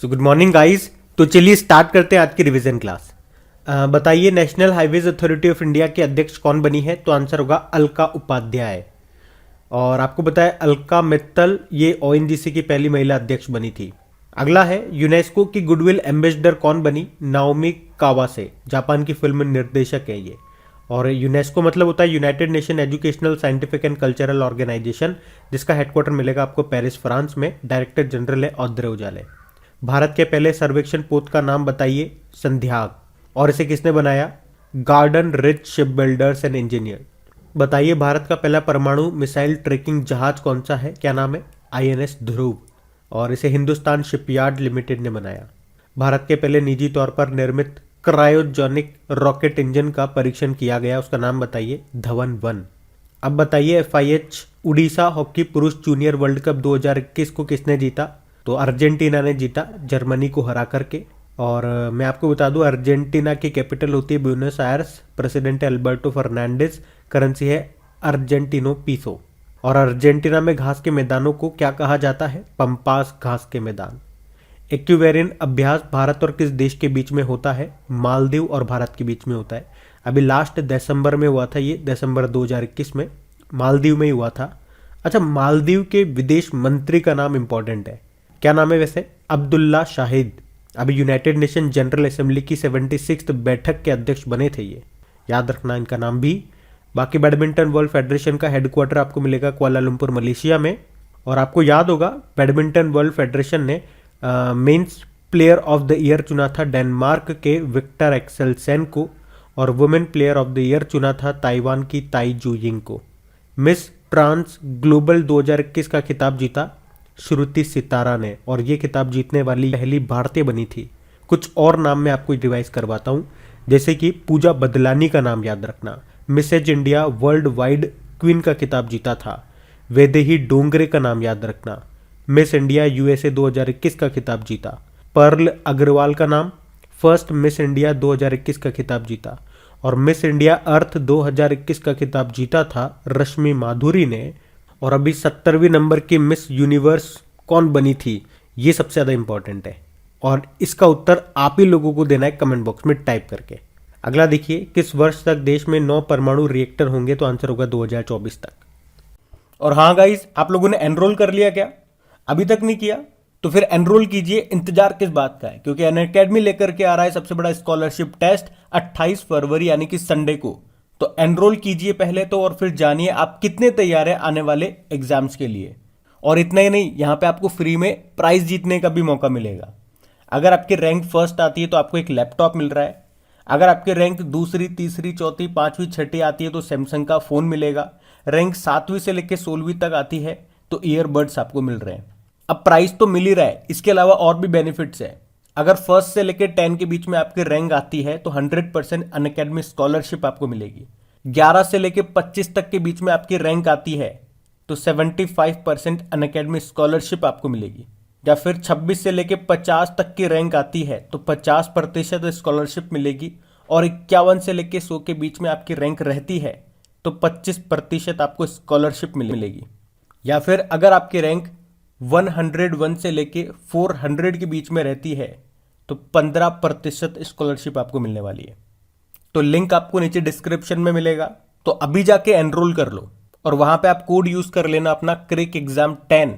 So good morning guys. तो चलिए start करते हैं आज की रिवीजन क्लास। बताइए national highways authority of India के अध्यक्ष कौन बनी है? तो आंसर होगा अलका उपाध्याय। और आपको बताया अलका मित्तल ये ओएनजीसी की पहली महिला अध्यक्ष बनी थी। अगला है यूनेस्को की गुडविल एम्बेसडर कौन बनी? नाओमी कावासे, जापान की फिल्म निर्देशक है ये। और यूनेस्को मतलब होता है united nation educational scientific and cultural organisation, जिसका हेडक्वार्टर मिलेगा आपको पेरिस फ्रांस में। डायरेक्टर जनरल है औद्रे उजाले। भारत के पहले सर्वेक्षण पोत का नाम बताइए? संध्याग। और इसे किसने बनाया? Garden rich ship builders and engineer. बताइए भारत का पहला परमाणु मिसाइल ट्रैकिंग जहाज कौन सा है? क्या नाम है? आईएनएस ध्रुव। और इसे हिंदुस्तान शिपयार्ड लिमिटेड ने बनाया। भारत के पहले निजी तौर पर निर्मित क्रायोजेनिक रॉकेट इंजन का परीक्षण किया गया, उसका नाम बताइए? धवन-1। अब बताइए एफआईएच उड़ीसा हॉकी पुरुष जूनियर वर्ल्ड कप 2021 को किसने जीता? तो अर्जेंटीना ने जीता जर्मनी को हरा करके। और मैं आपको बता दूं अर्जेंटीना की कैपिटल होती है ब्यूनस आयर्स, प्रेसिडेंट है अल्बर्टो फर्नांडिस, करेंसी है अर्जेंटिनो पीसो। और अर्जेंटीना में घास के मैदानों को क्या कहा जाता है? पंपास घास के मैदान। इक्विवेरियन अभ्यास भारत और किस देश के बीच में होता है? मालदीव और भारत के बीच में होता है। अभी लास्ट दिसंबर में हुआ था, ये दिसंबर 2021 में मालदीव में ही हुआ था। अच्छा, मालदीव के विदेश मंत्री का नाम इंपॉर्टेंट है, क्या नाम है वैसे? अब्दुल्ला शाहिद। अभी यूनाइटेड नेशन जनरल असेंबली की 76th बैठक के अध्यक्ष बने थे ये, याद रखना इनका नाम भी। बाकी बैडमिंटन वर्ल्ड फेडरेशन का हेडक्वार्टर आपको मिलेगा कुआलालंपुर मलेशिया में। और आपको याद होगा बैडमिंटन वर्ल्ड फेडरेशन ने men's player of the year चुना था डेनमार्क के विक्टर एक्सेलसेन को, और women player of the year चुना था ताइवान की ताई जूयिंग को। मिस ट्रांस ग्लोबल 2021 का खिताब जीता श्रुति सितारा ने, और ये खिताब जीतने वाली पहली भारतीय बनी थी। कुछ और नाम मैं आपको रिवाइज करवाता हूँ, जैसे कि पूजा बदलानी का नाम याद रखना। Mrs India world wide queen का खिताब जीता था। वैदेही डोंगरे का नाम याद रखना। मिस इंडिया यूएसए 2021 का खिताब जीता। पर्ल अग्रवाल का नाम फर्स्ट मिस इंडिया 2021 का खिताब जीता। और मिस इंडिया अर्थ 2021 का खिताब जीता था रश्मि माधुरी ने। और अभी 70वीं नंबर की मिस यूनिवर्स कौन बनी थी, ये सबसे ज़्यादा इंपॉर्टेंट है, और इसका उत्तर आप ही लोगों को देना है कमेंट बॉक्स में टाइप करके। अगला देखिए, किस वर्ष तक देश में 9 परमाणु रिएक्टर होंगे? तो आंसर होगा 2024 तक। और हाँ गाइस, आप लोगों ने एनरोल कर लिया क्या? अभी तक नहीं किया तो फिर एनरोल कीजिए। इंतजार किस बात का है? क्योंकि अनअकैडमी लेकर के आ रहा है सबसे बड़ा स्कॉलरशिप टेस्ट 28 फरवरी यानी कि संडे को। तो एनरोल कीजिए पहले तो, और फिर जानिए आप कितने तैयार हैं आने वाले एग्जाम्स के लिए। और इतना ही नहीं, यहाँ पे आपको फ्री में प्राइज जीतने का भी मौका मिलेगा। अगर आपकी रैंक फर्स्ट आती है तो आपको एक लैपटॉप मिल रहा है। अगर आपकी रैंक दूसरी, तीसरी, चौथी, पांचवी, छठी आती है तो सैमसंग का फोन मिलेगा। रैंक 7वीं से लेकर 16वीं तक आती है तो ईयरबड्स आपको मिल रहे हैं। अब प्राइस तो मिल ही रहा है, इसके अलावा और भी बेनिफिट्स है। अगर फर्स्ट से लेकर 10 के बीच में आपकी रैंक आती है तो 100% अनअकैडमी स्कॉलरशिप आपको मिलेगी। 11 से लेकर 25 तक के बीच में आपकी रैंक आती है तो 75% अनअकैडमी स्कॉलरशिप आपको मिलेगी। या फिर 26 से लेकर 50 तक की रैंक आती है तो 50% स्कॉलरशिप मिलेगी। और 51 से लेकर 100 के बीच में आपकी रैंक रहती है तो 25% आपको स्कॉलरशिप मिलेगी। या फिर अगर आपकी रैंक 101 से लेके 400 के बीच में रहती है तो 15% स्कॉलरशिप आपको मिलने वाली है। तो लिंक आपको नीचे डिस्क्रिप्शन में मिलेगा, तो अभी जाके एनरोल कर लो। और वहां पे आप कोड यूज कर लेना अपना क्रिक एग्जाम 10,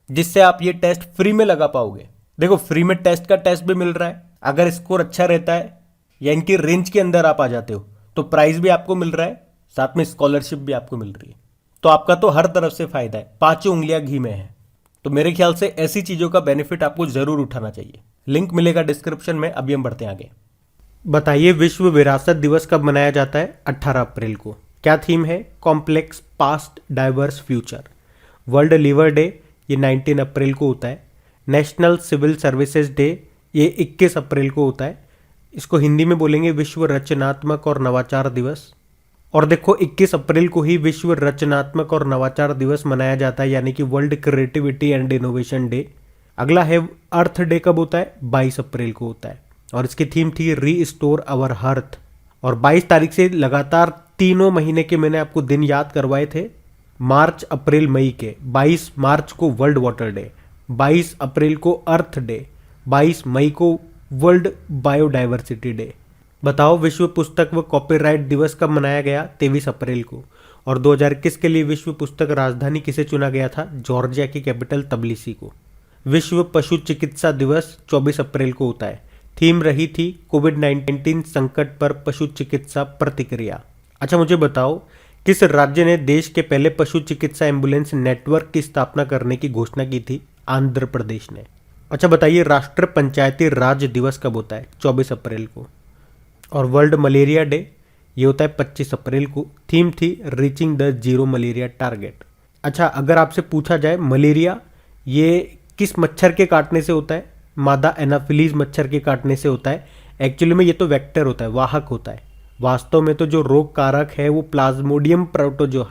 जिससे आप ये टेस्ट फ्री में लगा पाओगे। देखो फ्री में टेस्ट का टेस्ट भी मिल रहा है। अगर स्कोर अच्छा रहता है या इनकी रेंज के अंदर आप आ जाते हो तो प्राइज भी आपको मिल रहा है, साथ में स्कॉलरशिप भी आपको मिल रही है। तो आपका तो हर तरफ से फायदा है, पांचों उंगलियां घी में है। तो मेरे ख्याल से ऐसी चीजों का बेनिफिट आपको जरूर उठाना चाहिए। लिंक मिलेगा डिस्क्रिप्शन में। अभी हम बढ़ते हैं आगे। बताइए विश्व विरासत दिवस कब मनाया जाता है? 18 अप्रैल को। क्या थीम है? Complex past diverse future. World liver day ये 19 अप्रैल को होता है। नेशनल सिविल सर्विसेज डे ये 21 अप्रैल को होता है। इसको हिंदी में बोलेंगे विश्व रचनात्मक और नवाचार दिवस। और देखो 21 अप्रैल को ही विश्व रचनात्मक और नवाचार दिवस मनाया जाता है, यानी कि world creativity and innovation day. अगला है अर्थ डे, कब होता है? 22 अप्रैल को होता है। और इसकी थीम थी रीस्टोर अवर अर्थ। और 22 तारीख से लगातार तीनों महीने के मैंने आपको दिन याद करवाए थे, मार्च, अप्रैल, मई के। 22 मार्च को वर्ल्ड वाटर डे, 22 अप्रैल को अर्थ डे, 22 मई को वर्ल्ड बायोडाइवर्सिटी डे। बताओ विश्व पुस्तक व कॉपीराइट दिवस कब मनाया गया? 23 अप्रैल को। और 2021 के लिए विश्व पुस्तक राजधानी किसे चुना गया था? जॉर्जिया की कैपिटल तबिलिसी को। विश्व पशु चिकित्सा दिवस 24 अप्रैल को होता है। थीम रही थी कोविड-19 संकट पर पशु चिकित्सा प्रतिक्रिया। अच्छा मुझे बताओ किस राज्य ने देश के पहले पशु चिकित्सा एम्बुलेंस नेटवर्क की स्थापना करने की घोषणा की थी? आंध्र प्रदेश ने। अच्छा बताइए राष्ट्रीय पंचायती राज दिवस कब होता है? 24 अप्रैल को। और वर्ल्ड मलेरिया डे ये होता है 25 अप्रैल को। थीम थी reaching the zero malaria target. अच्छा अगर आपसे पूछा जाए मलेरिया ये किस मच्छर के काटने से होता है? मादा एनाफिलीज मच्छर के काटने से होता है। एक्चुअली में ये तो वेक्टर होता है, वाहक होता है। वास्तव में तो जो रोग कारक है वो प्लाज्मोडियम प्रोटोजोआ,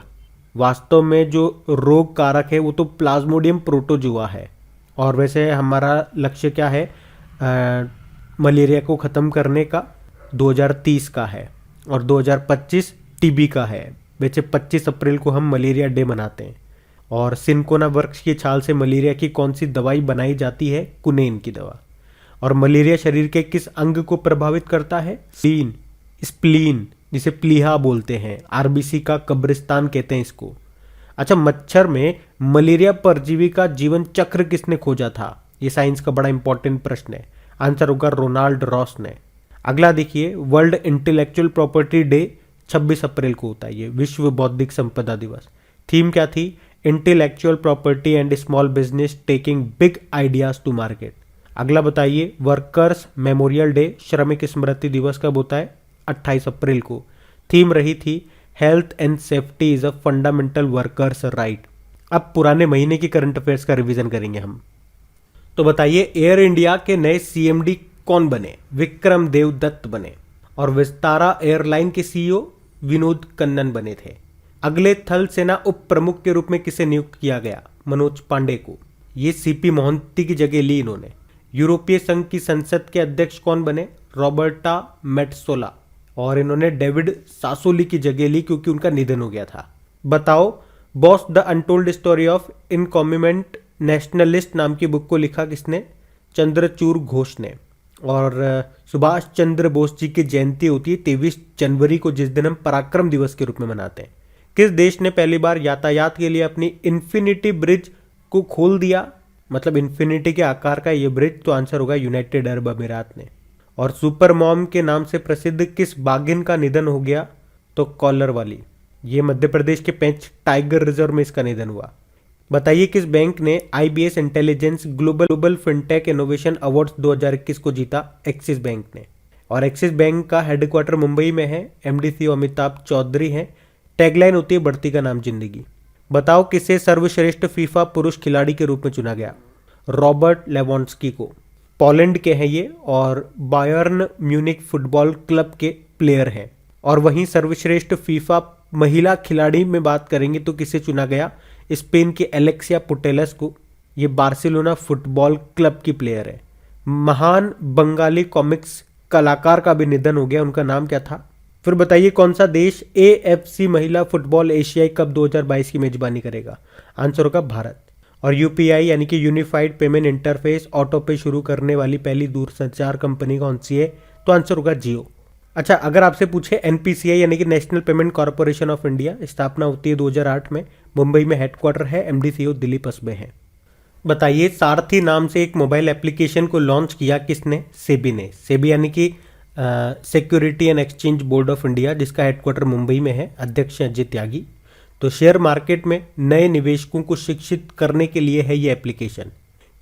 वास्तव में जो रोग कारक है वो तो प्लाज्मोडियम प्रोटोजोआ है। और वैसे हमारा लक्ष्य क्या है मलेरिया को ख़त्म करने का? 2030 का है और 2025 टीबी का है। वैसे 25 अप्रैल को हम मलेरिया डे मनाते हैं। और सिनकोना वृक्ष की छाल से मलेरिया की कौन सी दवाई बनाई जाती है? कुनेन की दवा। और मलेरिया शरीर के किस अंग को प्रभावित करता है? स्प्लीन जिसे प्लीहा बोलते हैं। आरबीसी का कब्रिस्तान कहते हैं इसको। अच्छा मच्छर में मलेरिया परजीवी का जीवन चक्र किसने खोजा था? ये साइंस का बड़ा इंपॉर्टेंट प्रश्न है। आंसर होगा रोनाल्ड रॉस ने। अगला देखिए वर्ल्ड इंटेलेक्चुअल प्रॉपर्टी डे 26 अप्रैल को होता है। ये विश्व बौद्धिक संपदा दिवस। थीम क्या थी? Intellectual property and small business taking big ideas to market. अगला बताइए वर्कर्स मेमोरियल डे श्रमिक स्मृति दिवस कब होता है? 28 अप्रैल को। थीम रही थी health and safety is a fundamental workers right. अब पुराने महीने की करंट अफेयर्स का रिवीजन करेंगे हम। तो बताइए एयर इंडिया के नए सीएमडी कौन बने? विक्रम देव दत्त बने। और विस्तारा एयरलाइन के सीईओ विनोद कन्नन बने थे। अगले थल सेना उप प्रमुख के रूप में किसे नियुक्त किया गया? मनोज पांडे को। ये सीपी मोहंती की जगह ली इन्होंने। यूरोपीय संघ की संसद के अध्यक्ष कौन बने? रॉबर्टा मेट्सोला। और इन्होंने डेविड सासोली की जगह ली क्योंकि उनका निधन हो गया था। बताओ boss the untold story of incumbent nationalist नाम की बुक को लिखा किसने? चंद्रचूड़ घोष ने। और सुभाष चंद्र बोस जी की जयंती होती है 23 जनवरी को, जिस दिन हम पराक्रम दिवस के रूप में मनाते हैं। किस देश ने पहली बार यातायात के लिए अपनी इन्फिनिटी ब्रिज को खोल दिया? मतलब इन्फिनिटी के आकार का ये ब्रिज। तो आंसर होगा यूनाइटेड अरब अमीरात ने। और सुपर मॉम के नाम से प्रसिद्ध किस बाघिन का निधन हो गया? तो कॉलर वाली। ये मध्य प्रदेश के पेंच टाइगर रिजर्व में इसका निधन हुआ। बताइए किस बैंक ने IBS intelligence global fintech innovation awards 2021 को जीता? एक्सिस बैंक ने। और एक्सिस बैंक का हेडक्वार्टर मुंबई में है। एमडी सीईओ अमिताभ चौधरी हैं। टैगलाइन होती है बढ़ती का नाम जिंदगी। बताओ किसे सर्वश्रेष्ठ फीफा पुरुष खिलाड़ी के रूप में चुना गया? रॉबर्ट लेवांडोव्स्की को। पोलैंड के हैं ये और बायर्न म्यूनिक फुटबॉल क्लब के प्लेयर हैं। और वहीं सर्वश्रेष्ठ फीफा महिला खिलाड़ी में बात करेंगे तो किसे चुना गया? स्पेन के एलेक्सिया पुटेलस को। ये बार्सिलोना फुटबॉल क्लब की प्लेयर है। महान बंगाली कॉमिक्स कलाकार का भी निधन हो गया, उनका नाम क्या था? फिर बताइए कौन सा देश एएफसी महिला फुटबॉल एशियाई कप 2022 की मेजबानी करेगा? आंसर होगा भारत। और यूपीआई यानी कि यूनिफाइड पेमेंट इंटरफेस ऑटो पे शुरू करने वाली पहली दूरसंचार कंपनी कौन सी है? तो आंसर होगा जियो। अच्छा अगर आपसे पूछे एनपीसीआई यानी कि national payment corporation of India, स्थापना होती है 2008 में। मुंबई में हेडक्वार्टर है। एमडी सीईओ दिलीप असबे हैं। बताइए सारथी नाम से एक मोबाइल एप्लीकेशन को लॉन्च किया किसने? सेबी ने। सेबी यानी कि security and exchange board of India, जिसका हेडक्वार्टर मुंबई में है। अध्यक्ष अजय त्यागी। तो शेयर मार्केट में नए निवेशकों को शिक्षित करने के लिए है ये एप्लीकेशन।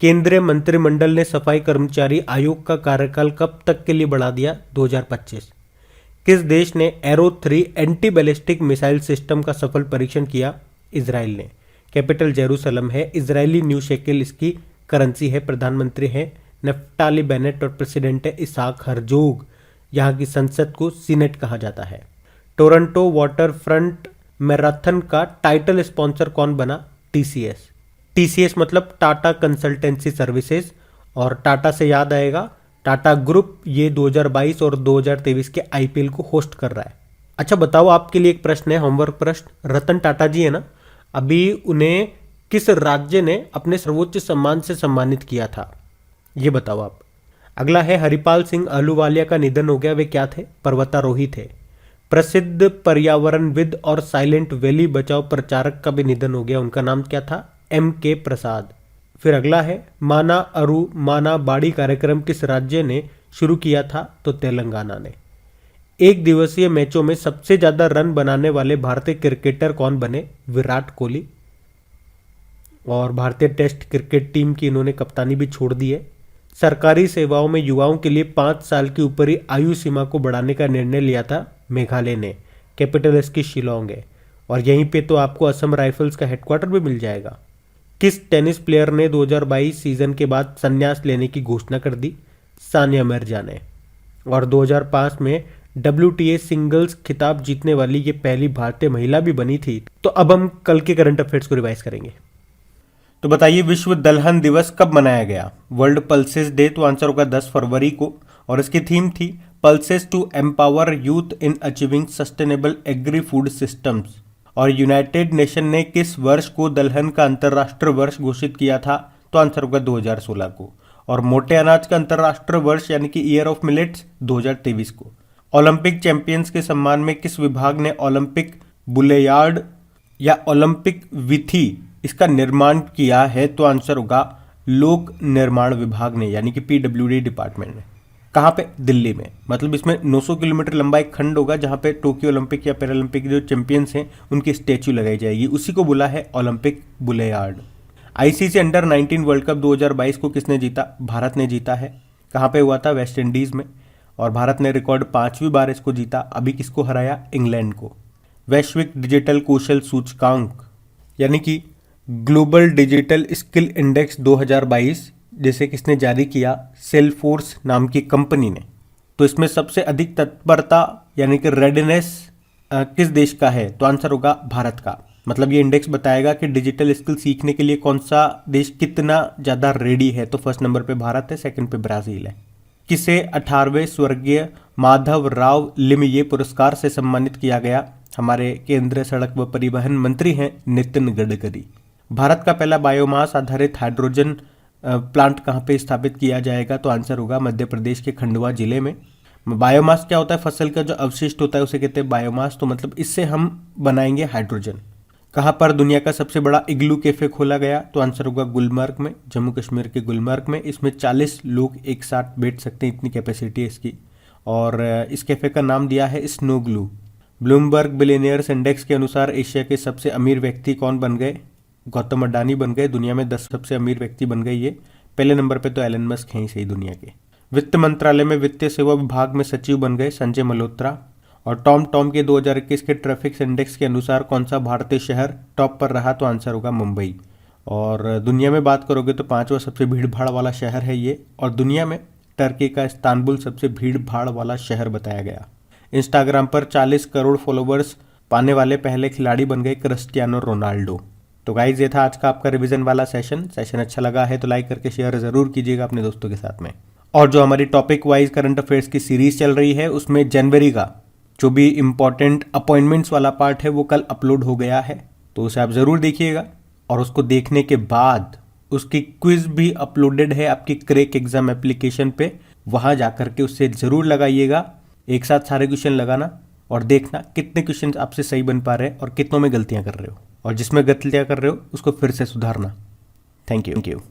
केंद्रीय मंत्रिमंडल ने सफाई कर्मचारी आयोग का कार्यकाल कब तक के लिए बढ़ा दिया? 2025। किस देश ने arrow 3 anti ballistic missile system का सफल परीक्षण किया? इजराइल ने। कैपिटल जेरूसलम है। इजरायली न्यू शेकेल इसकी करेंसी है। प्रधानमंत्री है नफ्ताली बेनेट और प्रेसिडेंट है इसहाक हर्जोग। यहाँ की संसद को सीनेट कहा जाता है। टोरंटो वाटर फ्रंट मैराथन का टाइटल स्पॉन्सर कौन बना? टीसीएस। टीसीएस मतलब टाटा कंसल्टेंसी सर्विसेज। और टाटा से याद आएगा टाटा ग्रुप ये 2022 और 2023 के आईपीएल को होस्ट कर रहा है। अच्छा बताओ आपके लिए एक प्रश्न है, होमवर्क प्रश्न। रतन टाटा जी है ना, अभी उन्हें किस राज्य ने अपने सर्वोच्च सम्मान से सम्मानित किया था? ये बताओ आप। अगला है हरिपाल सिंह अहलूवालिया का निधन हो गया। वे क्या थे? पर्वतारोही थे। प्रसिद्ध पर्यावरणविद और साइलेंट वैली बचाओ प्रचारक का भी निधन हो गया। उनका नाम क्या था? M.K. प्रसाद। फिर अगला है माना अरु माना बाड़ी कार्यक्रम किस राज्य ने शुरू किया था? तो तेलंगाना ने। एक दिवसीय मैचों में सबसे ज्यादा रन बनाने वाले भारतीय क्रिकेटर कौन बने? विराट कोहली। और भारतीय टेस्ट क्रिकेट टीम की इन्होंने कप्तानी भी छोड़ दी है। सरकारी सेवाओं में युवाओं के लिए 5 साल की ऊपरी आयु सीमा को बढ़ाने का निर्णय लिया था मेघालय ने। कैपिटल इसकी शिलोंग है। और यहीं पे तो आपको असम राइफल्स का हेडक्वार्टर भी मिल जाएगा। किस टेनिस प्लेयर ने 2022 सीजन के बाद संन्यास लेने की घोषणा कर दी? सानिया मिर्जा ने। और 2005 में WTA सिंगल्स खिताब जीतने वाली ये पहली भारतीय महिला भी बनी थी। तो अब हम कल के करंट अफेयर्स को रिवाइज करेंगे। तो बताइए विश्व दलहन दिवस कब मनाया गया? World pulses day. तो आंसर होगा 10 फरवरी को। और इसकी थीम थी pulses to empower youth in achieving sustainable agri food systems. और यूनाइटेड नेशन ने किस वर्ष को दलहन का अंतर्राष्ट्रीय वर्ष घोषित किया था? तो आंसर होगा 2016 को। और मोटे अनाज का अंतर्राष्ट्रीय वर्ष यानी कि ईयर ऑफ मिलेट्स 2023 को। ओलंपिक चैंपियंस के सम्मान में किस विभाग ने ओलंपिक बुलेयार्ड या ओलंपिक विथी इसका निर्माण किया है? तो आंसर होगा लोक निर्माण विभाग ने यानी कि PWD डिपार्टमेंट ने। कहाँ पे? दिल्ली में। मतलब इसमें 900 किलोमीटर लंबा एक खंड होगा जहाँ पे टोक्यो ओलंपिक या पैरालंपिक जो चैंपियंस हैं उनकी स्टैच्यू लगाई जाएगी। उसी को बोला है Olympic boulevard. ICC under 19 world cup 2022 को किसने जीता? भारत ने जीता है। कहाँ पे हुआ था? वेस्ट इंडीज में। और भारत ने रिकॉर्ड 5वीं बार इसको जीता। अभी किसको हराया? इंग्लैंड को। वैश्विक डिजिटल कौशल सूचकांक यानी कि ग्लोबल डिजिटल स्किल इंडेक्स 2022 जिसे किसने जारी किया? सेल्सफोर्स नाम की कंपनी ने। तो इसमें सबसे अधिक तत्परता यानी कि रेडीनेस किस देश का है? तो आंसर होगा भारत का। मतलब ये इंडेक्स बताएगा कि डिजिटल स्किल सीखने के लिए कौन सा देश कितना ज़्यादा रेडी है। तो फर्स्ट नंबर पे भारत है, सेकंड पे ब्राज़ील है। किसे 18वें स्वर्गीय माधव राव लिमये पुरस्कार से सम्मानित किया गया? हमारे केंद्रीय सड़क व परिवहन मंत्री हैं नितिन गडकरी। भारत का पहला बायोमास आधारित हाइड्रोजन प्लांट कहाँ पे स्थापित किया जाएगा? तो आंसर होगा मध्य प्रदेश के खंडवा जिले में। बायोमास क्या होता है? फसल का जो अवशिष्ट होता है उसे कहते हैं बायोमास। तो मतलब इससे हम बनाएंगे हाइड्रोजन। कहाँ पर दुनिया का सबसे बड़ा इग्लू कैफे खोला गया? तो आंसर होगा गुलमर्ग में, जम्मू कश्मीर के गुलमर्ग में। इसमें 40 लोग एक साथ बैठ सकते हैं, इतनी कैपेसिटी है इसकी। और इस कैफे का नाम दिया है snow glue. Bloomberg billionaires index के अनुसार एशिया के सबसे अमीर व्यक्ति कौन बन गए? गौतम अडानी बन गए। दुनिया में 10 सबसे अमीर व्यक्ति बन गए ये। पहले नंबर पे तो एलन मस्क हैं ही सही दुनिया के। वित्त मंत्रालय में वित्तीय सेवा विभाग में सचिव बन गए संजय मल्होत्रा। और टॉम के 2021 के ट्रैफिक इंडेक्स के अनुसार कौन सा भारतीय शहर टॉप पर रहा? तो आंसर होगा मुंबई। और दुनिया में बात करोगे तो 5वां सबसे भीड़ भाड़ वाला शहर है ये। और दुनिया में टर्की का इस्तांबुल सबसे भीड़ भाड़ वाला शहर बताया गया। इंस्टाग्राम पर 40 करोड़ फॉलोवर्स पाने वाले पहले खिलाड़ी बन गए क्रिस्टियानो रोनाल्डो। तो गाइज ये था आज का आपका रिवीजन वाला सेशन अच्छा लगा है तो लाइक करके शेयर जरूर कीजिएगा अपने दोस्तों के साथ में। और जो हमारी टॉपिक वाइज करंट अफेयर्स की सीरीज चल रही है उसमें जनवरी का जो भी इंपॉर्टेंट अपॉइंटमेंट्स वाला पार्ट है वो कल अपलोड हो गया है, तो उसे आप ज़रूर देखिएगा। और उसको देखने के बाद उसकी क्विज भी अपलोडेड है आपकी क्रैक एग्जाम एप्लीकेशन पे, वहाँ जाकर के उससे ज़रूर लगाइएगा। एक साथ सारे क्वेश्चन लगाना और देखना कितने क्वेश्चन आपसे सही बन पा रहे हैं और कितनों में गलतियाँ कर रहे हो, और जिसमें गलतियाँ कर रहे हो उसको फिर से सुधारना। Thank you.